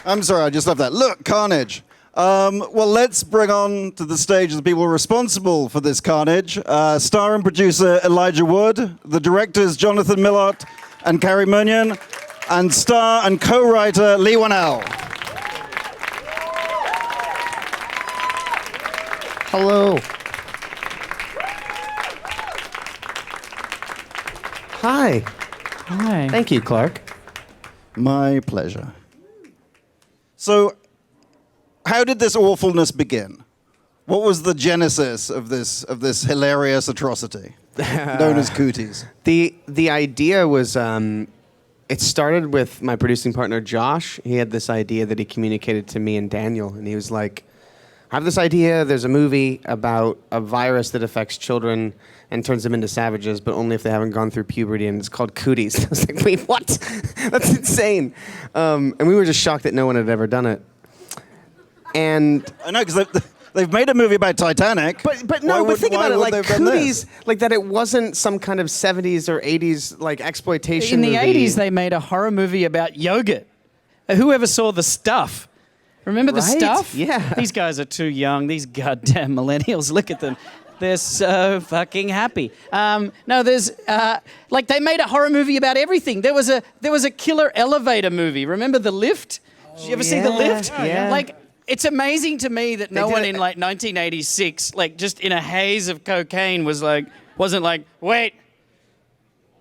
I'm sorry, I just love that. Look, carnage. Well, let's bring on to the stage the people responsible for this carnage. Star and producer Elijah Wood, the directors Jonathan Milott and Cary Murnion, and star and co-writer Leigh Whannell. Hello. Hi. Hi. Thank you, Clark. My pleasure. So, how did this awfulness begin? What was the genesis of this hilarious atrocity known as Cooties? The idea was, it started with my producing partner, Josh. He had this idea that he communicated to me and Daniel, and he was like, I have this idea, there's a movie about a virus that affects children and turns them into savages, but only if they haven't gone through puberty, and it's called Cooties. I was like, wait, what? That's insane. And we were just shocked that no one had ever done it. And I know, because they've made a movie about Titanic. But think about it, like Cooties, like that it wasn't some kind of 70s or 80s like exploitation In the movie. 80s, they made a horror movie about yogurt. Whoever saw The Stuff? Remember The Right? Stuff? Yeah. These guys are too young. These goddamn millennials. Look at them. They're so fucking happy. No, there's like they made a horror movie about everything. There was a killer elevator movie. Remember The Lift? Did you ever see The Lift? Yeah. Like, it's amazing to me that no did one it- in like 1986, like just in a haze of cocaine, wasn't like, wait,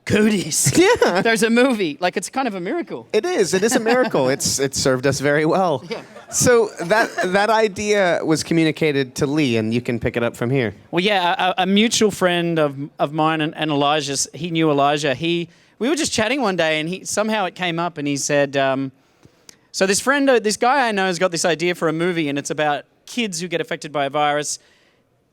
Cooties. Yeah. There's a movie. Like, it's kind of a miracle. It is a miracle. It served us very well. Yeah. So that idea was communicated to Leigh, and you can pick it up from here. Well, yeah, a mutual friend of mine and Elijah's, he knew Elijah. We were just chatting one day, and somehow it came up, and he said, so this guy I know has got this idea for a movie, and it's about kids who get affected by a virus,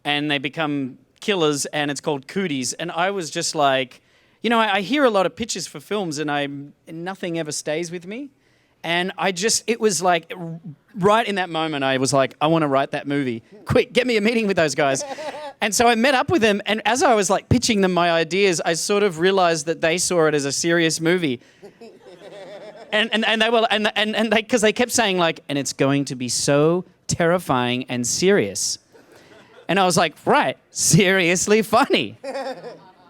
and they become killers, and it's called Cooties. And I was just like, I hear a lot of pitches for films, and nothing ever stays with me. And it was like, right in that moment, I was like, I want to write that movie. Quick, get me a meeting with those guys. And so I met up with them, and as I was like pitching them my ideas, I sort of realized that they saw it as a serious movie. And they were, because they kept saying like, and it's going to be so terrifying and serious. And I was like, right, seriously funny.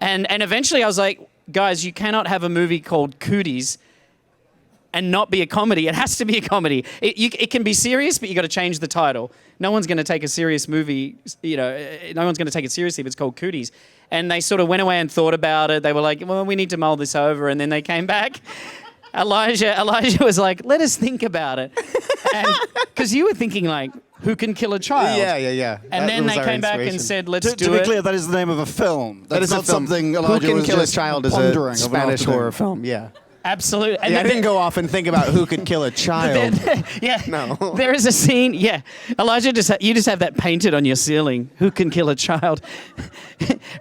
And eventually I was like, guys, you cannot have a movie called Cooties and not be a comedy. It has to be a comedy. It can be serious, but you got to change the title. No one's going to take a serious movie, no one's going to take it seriously if it's called Cooties. And they sort of went away and thought about it. They were like, well, we need to mull this over. And then they came back. Elijah was like, let us think about it. Because you were thinking like, who can kill a child? Yeah. And then they came back and said, let's do it. To be clear, that is the name of a film. That is not a film. something Elijah Who was Can Kill a just Child is pondering a of Spanish an afternoon. horror film, yeah. Absolutely. And I didn't go off and think about who could kill a child. Yeah. No. There is a scene. Yeah. Elijah, you just have that painted on your ceiling. Who can kill a child?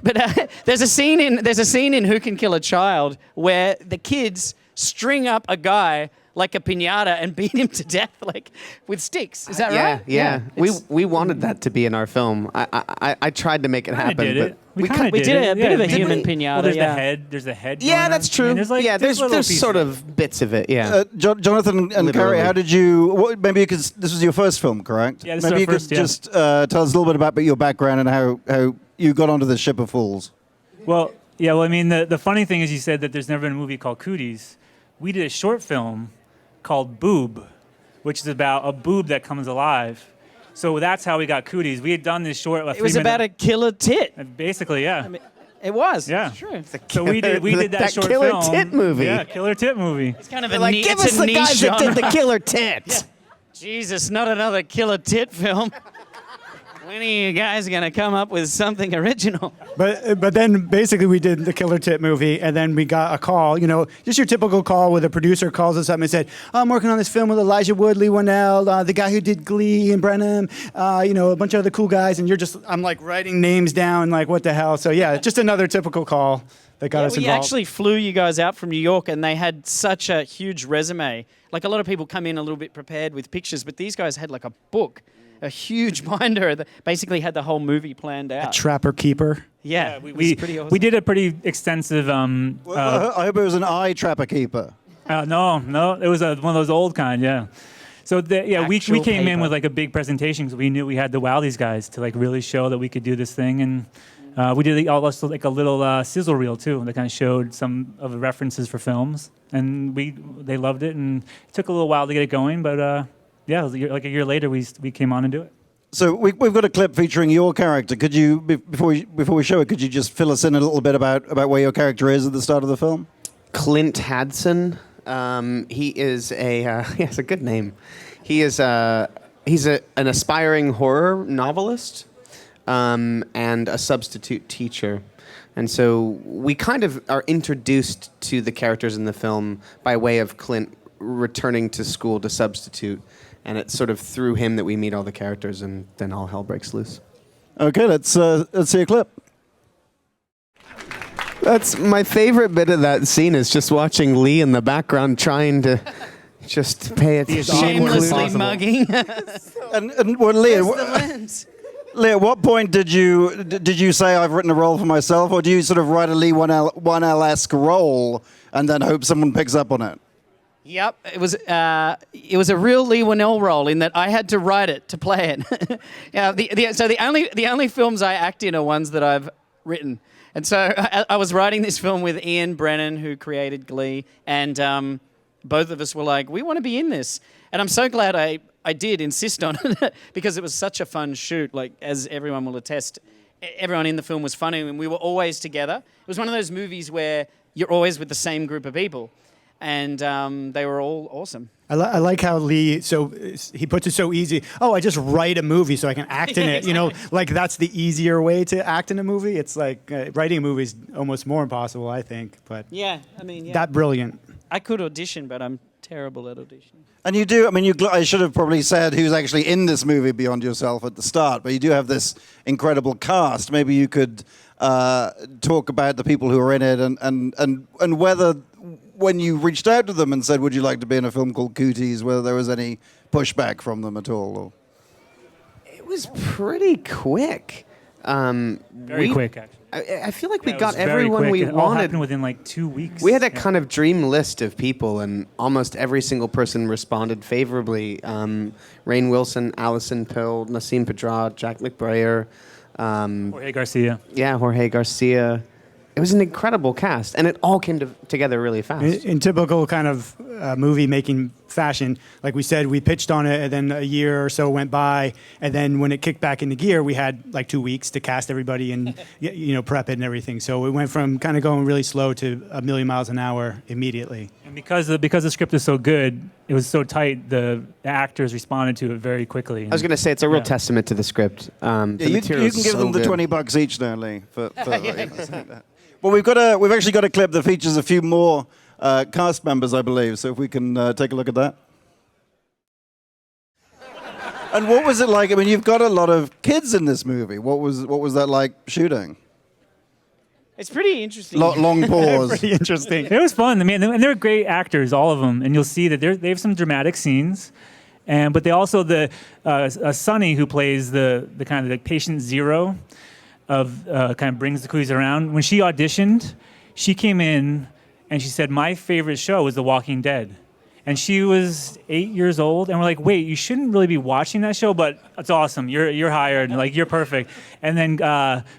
But there's a scene in Who Can Kill a Child where the kids string up a guy like a piñata and beat him to death like with sticks. Is that right? Yeah. We wanted that to be in our film. I tried to make it happen, did it. but We kinda We did a bit of a Didn't human we? piñata. Well, there's yeah. the head. There's the head. yeah, going that's on. true. I mean, there's like, there's little pieces. sort of bits of it. Yeah. Jonathan and Literally. Cary, how did you? Maybe you could. This was your first film, correct? Yeah, this is maybe our you first, could yeah. just tell us a little bit about your background and how you got onto the ship of fools. Well, yeah. Well, I mean, the funny thing is, you said that there's never been a movie called Cooties. We did a short film called Boob, which is about a boob that comes alive. So that's how we got Cooties. We had done this short. It was about a killer tit. Basically, yeah. I mean, it was. Yeah. It's true. So we did that short killer film. tit movie. Yeah, killer tit movie. It's kind of a Like, neat, give it's us a the niche guys that genre. did the killer tit. Jesus, not another killer tit film. When are you guys going to come up with something original? But then basically we did the Killer Tit movie, and then we got a call, just your typical call where the producer calls us up and said, I'm working on this film with Elijah Wood, Leigh Whannell, the guy who did Glee and Brenham, a bunch of other cool guys, and I'm like writing names down, like what the hell. So yeah, just another typical call that got us We involved. actually flew you guys out from New York, and they had such a huge resume. Like, a lot of people come in a little bit prepared with pictures, but these guys had like a book, a huge binder that basically had the whole movie planned out. Trapper Keeper. Yeah, it was pretty awesome. We did a pretty extensive. I hope it was an eye trapper keeper. No, it was one of those old kind. Yeah. So we Actual came in paper. with like a big presentation because we knew we had to wow these guys to like really show that we could do this thing, and we did also like a little sizzle reel too that kind of showed some of the references for films, and they loved it, and it took a little while to get it going, but it was like a year later we came on and do it. So we've got a clip featuring your character. Could you, before we show it, could you just fill us in a little bit about where your character is at the start of the film? Clint Hadson. He is he has a good name. He's an aspiring horror novelist and a substitute teacher. And so we kind of are introduced to the characters in the film by way of Clint returning to school to substitute. And it's sort of through him that we meet all the characters, and then all hell breaks loose. Okay, let's see a clip. That's my favorite bit of that scene is just watching Leigh in the background trying to just pay attention. Shamelessly mugging. And well, Leigh, Where's the lens? Leigh, at what point did you say I've written a role for myself, or do you sort of write a Leigh Whannell-esque role and then hope someone picks up on it? Yep, it was a real Leigh Whannell role in that I had to write it to play it. So the only films I act in are ones that I've written, and so I was writing this film with Ian Brennan, who created Glee, and both of us were like, we want to be in this, and I'm so glad I did insist on it because it was such a fun shoot. Like, as everyone will attest, everyone in the film was funny, and we were always together. It was one of those movies where you're always with the same group of people. And they were all awesome. I like how Leigh, so he puts it so easy. Oh, I just write a movie so I can act in it. You know, like that's the easier way to act in a movie. It's like writing a movie is almost more impossible, I think. But yeah, I mean, yeah. That brilliant. I could audition, but I'm terrible at auditioning. And you do, I mean, I should have probably said who's actually in this movie beyond yourself at the start, but you do have this incredible cast. Maybe you could talk about the people who are in it and whether, when you reached out to them and said, would you like to be in a film called Cooties, whether there was any pushback from them at all? Or? It was pretty quick. Very quick, actually. I feel like we Yeah, it got was very everyone quick. we It all wanted. happened within like 2 weeks. We had a Yeah. kind of dream list of people, and almost every single person responded favorably. Rainn Wilson, Alison Pill, Nassim Pedrad, Jack McBrayer. Jorge Garcia. Yeah, Jorge Garcia. It was an incredible cast, and it all came together really fast. In typical kind of movie-making fashion, like we said, we pitched on it, and then a year or so went by, and then when it kicked back into gear, we had like 2 weeks to cast everybody and prep it and everything. So it went from kind of going really slow to a million miles an hour immediately. And because the script is so good, it was so tight, the actors responded to it very quickly. I was going to say, it's a real Yeah. testament to the script. The Yeah, you material's can give so them the good. $20 each now, Leigh. Well, we've actually got a clip that features a few more cast members, I believe. So if we can take a look at that. And what was it like? I mean, you've got a lot of kids in this movie. What was that like shooting? It's pretty interesting. Long pause. Pretty interesting. It was fun. I mean, and they're great actors, all of them. And you'll see that they have some dramatic scenes, but they also Sunny, who plays the kind of the patient zero of kind of brings the Cooties around. When she auditioned, she came in and she said, "My favorite show is The Walking Dead." And she was 8 years old, and we're like, "Wait, you shouldn't really be watching that show, but it's awesome. You're hired, like you're perfect." And then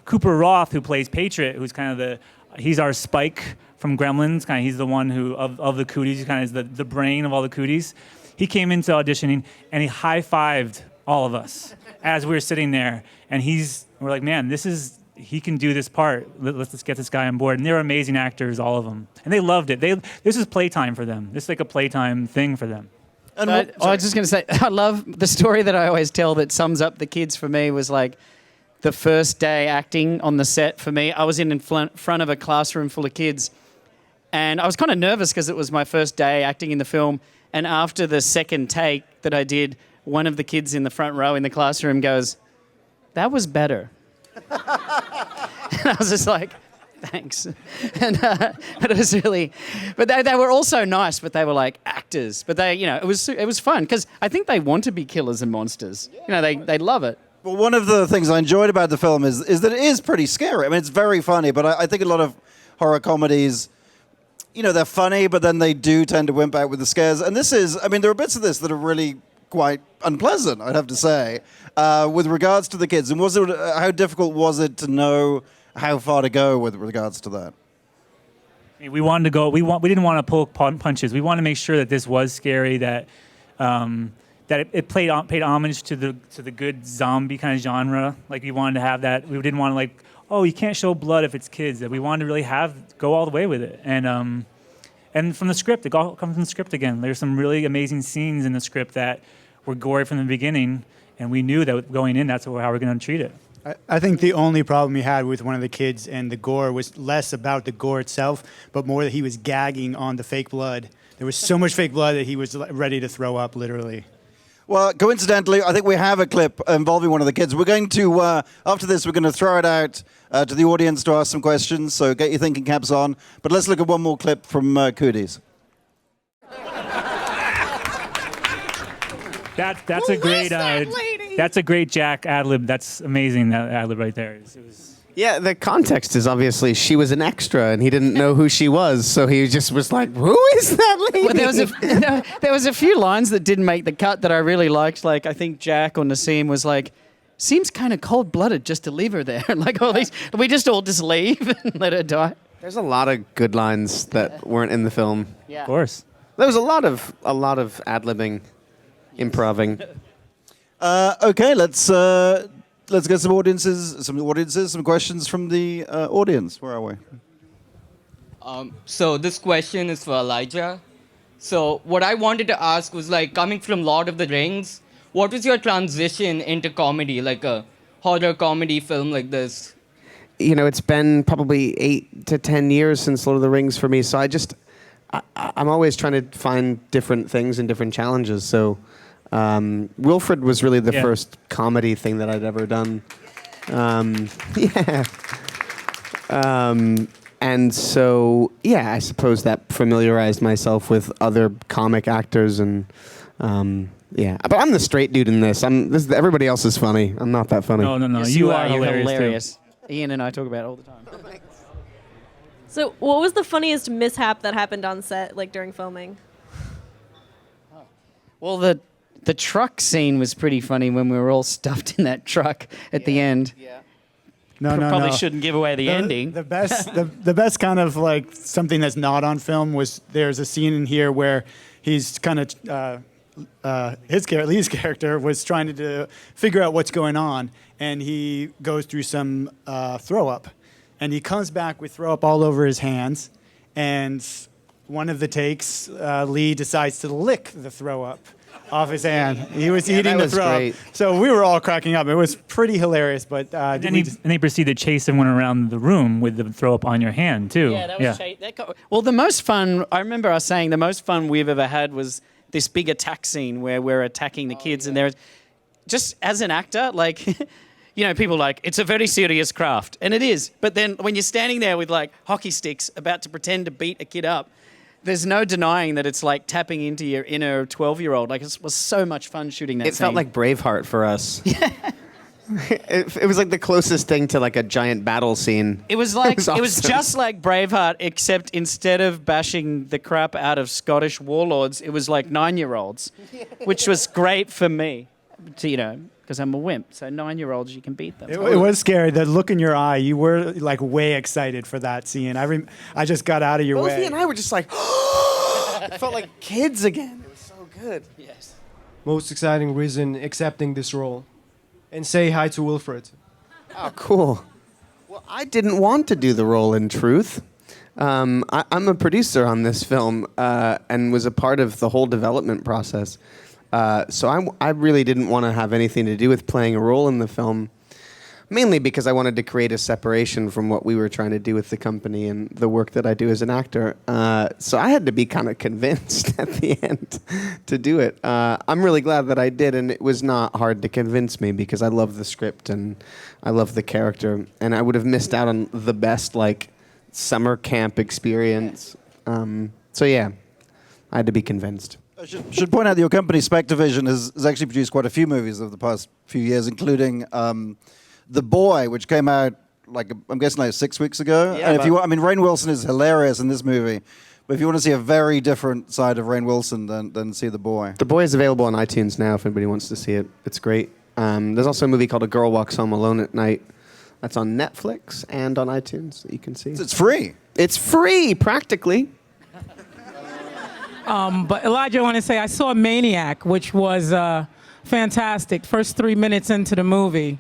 Cooper Roth, who plays Patriot, who's kind of he's our Spike from Gremlins. Kind of, he's the one who of the Cooties, he kind of is the brain of all the Cooties. He came into auditioning and he high-fived all of us as we were sitting there, and we're like, "Man, he can do this part. Let's get this guy on board." And they're amazing actors, all of them. And they loved it. This is playtime for them. This is like a playtime thing for them. And I was just going to say, I love the story that I always tell that sums up the kids for me was like the first day acting on the set for me. I was in front of a classroom full of kids, and I was kind of nervous because it was my first day acting in the film. And after the second take that I did, one of the kids in the front row in the classroom goes, "That was better." And I was just like, thanks. And but it was really, but they were also nice, but they were like actors. But it was fun because I think they want to be killers and monsters. They love it. Well, one of the things I enjoyed about the film is that it is pretty scary. I mean, it's very funny, but I think a lot of horror comedies, they're funny, but then they do tend to wimp out with the scares. And this is, I mean, there are bits of this that are really quite unpleasant, I'd have to say, with regards to the kids. And how difficult was it to know how far to go with regards to that? We wanted to go. We didn't want to pull punches. We wanted to make sure that this was scary. That it paid homage to the good zombie kind of genre. Like we wanted to have that. We didn't want to like, oh, you can't show blood if it's kids. That we wanted to really go all the way with it. And from the script, it all comes from the script again. There's some really amazing scenes in the script that were gory from the beginning, and we knew that going in, that's how we're going to treat it. I think the only problem we had with one of the kids and the gore was less about the gore itself, but more that he was gagging on the fake blood. There was so much fake blood that he was ready to throw up, literally. Well, coincidentally, I think we have a clip involving one of the kids. We're going to, after this, we're going to throw it out to the audience to ask some questions, so get your thinking caps on. But let's look at one more clip from Cooties. That's a great that's a great Jack ad-lib. That's amazing, that ad-lib right there. It was... Yeah, the context is obviously she was an extra and he didn't know who she was, so he just was like, who is that lady? Well, there was a few lines that didn't make the cut that I really liked. Like, I think Jack or Nassim was like, seems kind of cold-blooded just to leave her there. Like, all these, we just leave and let her die. There's a lot of good lines that weren't in the film. Yeah. Of course. There was a lot of ad-libbing, improving. Okay, let's get some questions from the audience. Where are we? So this question is for Elijah. So what I wanted to ask was, like, coming from Lord of the Rings, what was your transition into comedy, like a horror comedy film like this? You know, it's been probably 8 to 10 years since Lord of the Rings for me, so I'm always trying to find different things and different challenges. So Wilfred was really the first comedy thing that I'd ever done. And so, I suppose that familiarized myself with other comic actors and, But I'm the straight dude in this. Everybody else is funny. I'm not that funny. No. Yes, you are You're hilarious. Ian and I talk about it all the time. So what was the funniest mishap that happened on set, like during filming? Well, the truck scene was pretty funny when we were all stuffed in that truck at the end. Yeah. No. Probably shouldn't give away the ending. The best kind of like something that's not on film was there's a scene in here where he's kind of Lee's character was trying to figure out what's going on, and he goes through some throw up, and he comes back with throw up all over his hands, and one of the takes, Lee decides to lick the throw up off his hand. He was eating the throw up. So we were all cracking up. It was pretty hilarious, but And he proceeded to chase everyone around the room with the throw up on your hand too. Yeah, that was well, the most fun, I remember us saying the most fun we've ever had was this big attack scene where we're attacking the kids, and there's just as an actor, like, you know, people like, it's a very serious craft, and it is. But then when you're standing there with like hockey sticks about to pretend to beat a kid up, there's no denying that it's like tapping into your inner 12-year-old. Like, it was so much fun shooting that scene. It felt like Braveheart for us. It was like the closest thing to like a giant battle scene. It was like awesome. It was just like Braveheart, except instead of bashing the crap out of Scottish warlords, it was like 9-year-olds, which was great for me, because I'm a wimp. So 9-year-olds, you can beat them. It was scary. The look in your eye, you were like way excited for that scene. I just got out of your way. Both he and I were just like, it felt like kids again. It was so good. Yes. Most exciting reason accepting this role. And say hi to Wilfred. Oh, cool. Well, I didn't want to do the role, in truth. I'm a producer on this film and was a part of the whole development process. So I really didn't want to have anything to do with playing a role in the film, mainly because I wanted to create a separation from what we were trying to do with the company and the work that I do as an actor. So I had to be kind of convinced at the end to do it. I'm really glad that I did, and it was not hard to convince me because I love the script and I love the character, and I would have missed out on the best like summer camp experience. So yeah, I had to be convinced. I should point out that your company, Spectavision, has actually produced quite a few movies over the past few years, including The Boy, which came out, I'm guessing 6 weeks ago. Yeah, and Rainn Wilson is hilarious in this movie. But if you want to see a very different side of Rainn Wilson, then see The Boy. The Boy is available on iTunes now if anybody wants to see it. It's great. There's also a movie called A Girl Walks Home Alone at Night. That's on Netflix and on iTunes that you can see. It's free. It's free, practically. But Elijah, I want to say I saw Maniac, which was fantastic. First 3 minutes into the movie,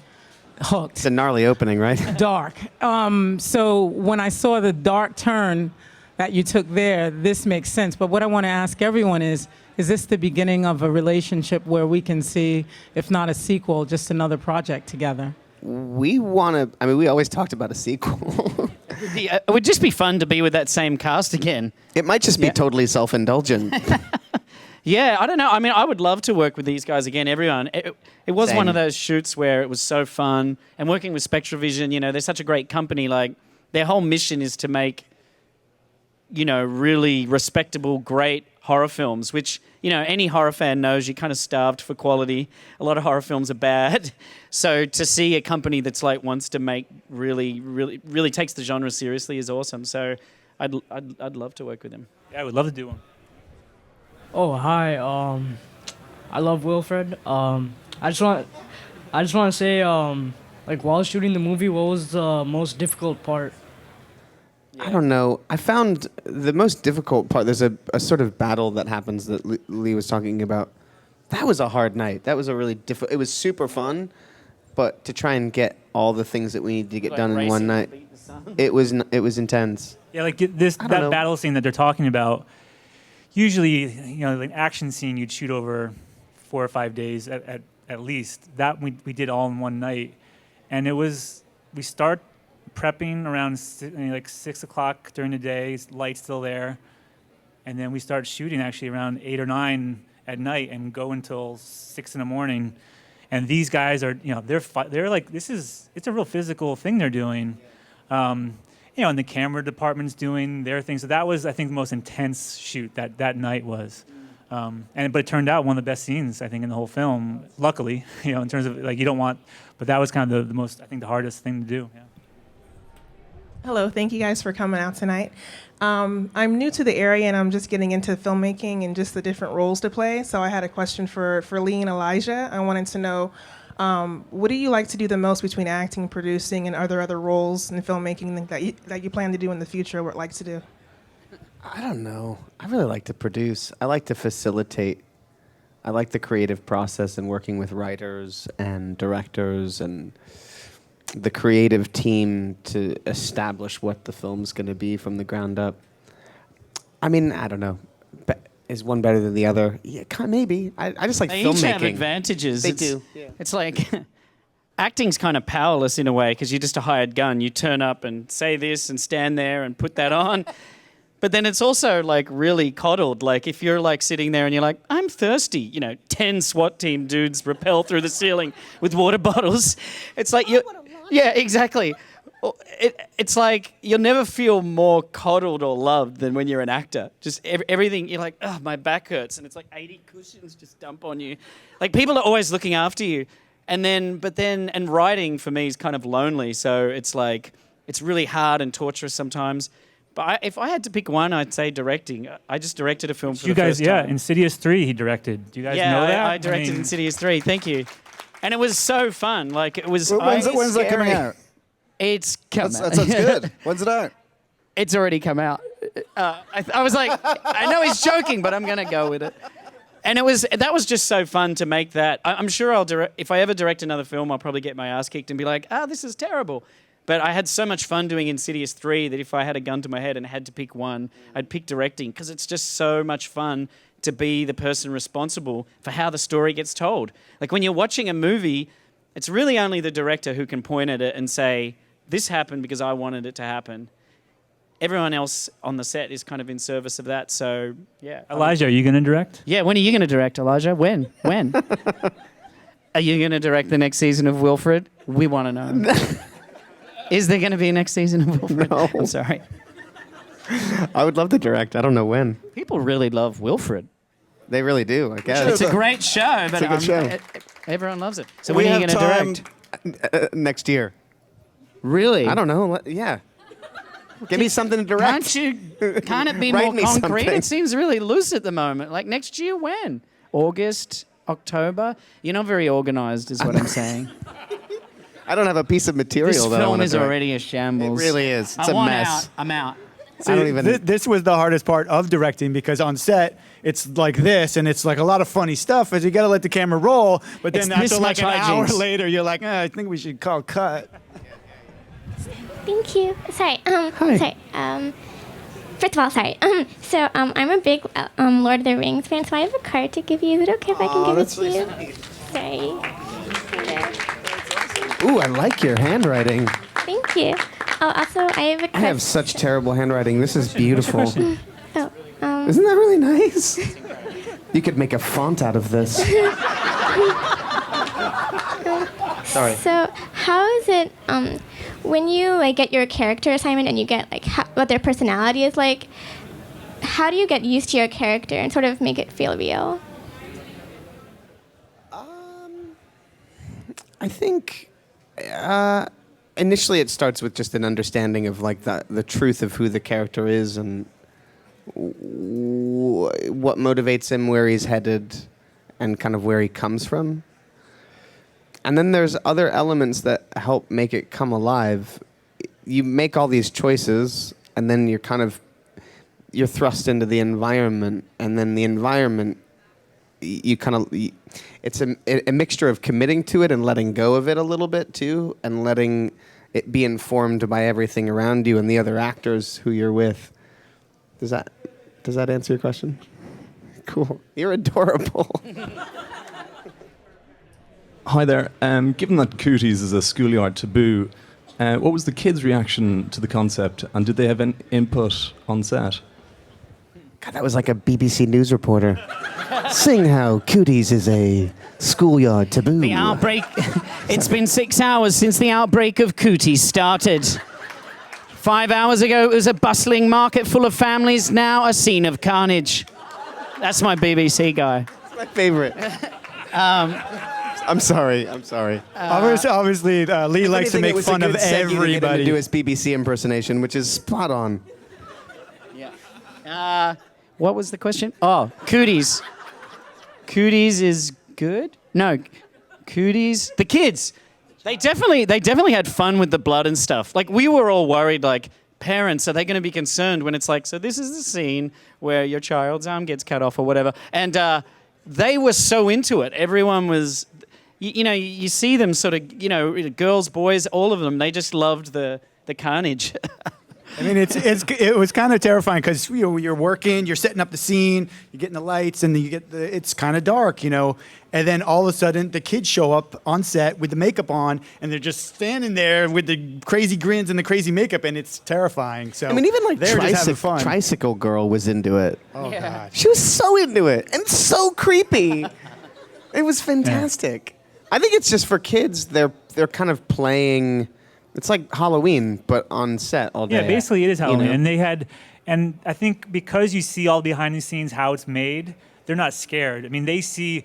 hooked. It's a gnarly opening, right? Dark. So when I saw the dark turn that you took there, this makes sense. But what I want to ask everyone is this the beginning of a relationship where we can see, if not a sequel, just another project together? We want to, we always talked about a sequel. It would just be fun to be with that same cast again. It might just be totally self-indulgent. Yeah, I don't know. I mean, I would love to work with these guys again, everyone. It was Same. one of those shoots where it was so fun. And working with Spectravision, they're such a great company. Like, their whole mission is to make, really respectable, great horror films, which, any horror fan knows you're kind of starved for quality. A lot of horror films are bad. So to see a company that's like wants to make really, really, really takes the genre seriously is awesome. So I'd love to work with them. Yeah, I would love to do one. Oh, hi. I love Wilfred. I just want to say, while shooting the movie, what was the most difficult part? I don't know. I found the most difficult part, there's a sort of battle that happens that Leigh was talking about. That was a hard night. That was a really difficult, it was super fun, but to try and get all the things that we need to get done in one night, it was intense. Yeah, like that battle scene that they're talking about, usually, like an action scene you'd shoot over 4 or 5 days at least. That we did all in one night. And we start prepping around 6 o'clock during the day, light's still there. And then we start shooting actually around 8 or 9 at night and go until 6 in the morning. And these guys are, they're like, it's a real physical thing they're doing. And the camera department's doing their thing. So that was, I think, the most intense shoot that night was. But it turned out one of the best scenes, I think, in the whole film, luckily, in terms of, you don't want, but that was kind of the most, I think, the hardest thing to do. Yeah. Hello, thank you guys for coming out tonight. I'm new to the area and I'm just getting into filmmaking and just the different roles to play. So I had a question for Leigh and Elijah. I wanted to know, what do you like to do the most between acting, producing, and other roles in filmmaking that you plan to do in the future, or like to do? I don't know. I really like to produce. I like to facilitate. I like the creative process and working with writers and directors and the creative team to establish what the film's going to be from the ground up. I don't know. Is one better than the other? Yeah, maybe. I just like they filmmaking. They each have advantages. They do. Yeah. It's like acting's kind of powerless in a way because you're just a hired gun. You turn up and say this and stand there and put that on. But then it's also like really coddled. Like if you're like sitting there and you're like, I'm thirsty, 10 SWAT team dudes rappel through the ceiling with water bottles. It's like yeah, exactly. It's like you'll never feel more coddled or loved than when you're an actor. Just everything, you're like, oh, my back hurts. And it's like 80 cushions just dump on you. Like people are always looking after you. And writing for me is kind of lonely. So it's like, it's really hard and torturous sometimes. But if I had to pick one, I'd say directing. I just directed a film for the first time. Yeah, Insidious 3 he directed. Do you guys know that? Yeah, I directed Insidious 3. Thank you. And it was so fun. Like it was. When's that coming out? It's come out. That sounds good. When's it out? It's already come out. I was like, I know he's joking, but I'm gonna go with it. And that was just so fun to make that. I'm sure I'll direct. If I ever direct another film, I'll probably get my ass kicked and be like, this is terrible. But I had so much fun doing Insidious 3 that if I had a gun to my head and had to pick one, I'd pick directing because it's just so much fun to be the person responsible for how the story gets told. Like when you're watching a movie, it's really only the director who can point at it and say, this happened because I wanted it to happen. Everyone else on the set is kind of in service of that. So, yeah. Elijah, are you going to direct? Yeah, when are you going to direct, Elijah? When? Are you going to direct the next season of Wilfred? We want to know. Is there going to be a next season of Wilfred? No. I'm sorry. I would love to direct. I don't know when. People really love Wilfred. They really do, I guess. It's a great show, but It's a good show. Everyone loves it. So when are you going to direct? Next year. Really? I don't know. Yeah. Give me something to direct. Can't it be Write more me concrete? something. It seems really loose at the moment. Like next year, when? August, October? You're not very organized, is what I'm saying. I don't have a piece of material. This that I film wanna is direct. already a shambles. It really is. It's I a want mess. out. I'm out. See, I don't even. this was the hardest part of directing because on set it's like this and it's like a lot of funny stuff as you got to let the camera roll. But then It's after like an mismatch hour hijinks. later, you're like, I think we should call cut. Thank you. Sorry. Hi. Sorry. First of all, sorry. I'm a big Lord of the Rings fan, so I have a card to give you. Is it okay if I can give it to you? Sorry. Ooh, I like your handwriting. Thank you. Oh, also, I have a card. I have such terrible handwriting. This is beautiful. Isn't Oh, that really nice? You could make a font out of this. Sorry. So, how is it when you like get your character assignment and you get like what their personality is like? How do you get used to your character and sort of make it feel real? I think initially it starts with just an understanding of like the truth of who the character is and what motivates him, where he's headed, and kind of where he comes from. And then there's other elements that help make it come alive. You make all these choices, and then you're thrust into the environment, and then the environment, it's a mixture of committing to it and letting go of it a little bit too, and letting it be informed by everything around you and the other actors who you're with. Does that answer your question? Cool. You're adorable. Hi there. Given that Cooties is a schoolyard taboo, what was the kids' reaction to the concept, and did they have an input on set? God, that was like a BBC News reporter. Sing how Cooties is a schoolyard taboo. The outbreak. It's been 6 hours since the outbreak of Cooties started. 5 hours ago, it was a bustling market full of families, now a scene of carnage. That's my BBC guy. It's my favorite. I'm sorry. Obviously, Leigh likes to make fun of everybody. Do his BBC impersonation, which is spot on. Yeah. What was the question? Oh, Cooties. Cooties is good? No, Cooties. The kids. They definitely had fun with the blood and stuff. Like we were all worried, like parents, are they going to be concerned when it's like, so this is the scene where your child's arm gets cut off or whatever, and they were so into it. Everyone was, you see them sort of, girls, boys, all of them. They just loved the carnage. I mean, it was kind of terrifying because you're working, you're setting up the scene, you're getting the lights, and then it's kind of dark, and then all of a sudden the kids show up on set with the makeup on, and they're just standing there with the crazy grins and the crazy makeup, and it's terrifying. So I mean, even like they're just having fun. Tricycle Girl was into it. Oh God, She was so into it and so creepy. It was fantastic. I think it's just for kids. They're kind of playing. It's like Halloween, but on set all day. Yeah, basically it is Halloween. know? And I think because you see all behind the scenes how it's made, they're not scared. I mean, they see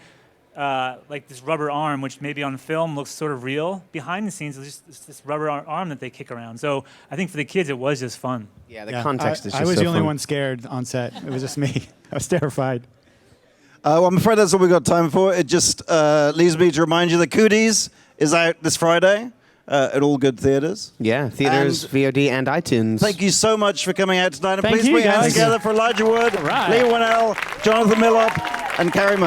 like this rubber arm, which maybe on film looks sort of real. Behind the scenes, it's just this rubber arm that they kick around. So I think for the kids, it was just fun. Yeah, the context is just I was so the only fun. one scared on set. It was just me. I was terrified. Well, I'm afraid that's all we've got time for. It just leaves me to remind you that Cooties is out this Friday at all good theaters. Yeah, theaters, VOD, and iTunes. Thank you so much for coming out tonight. And Thank please you, put your hands guys. together for Elijah Wood, right. Leigh Whannell, Jonathan Milott, and Cary Murnion.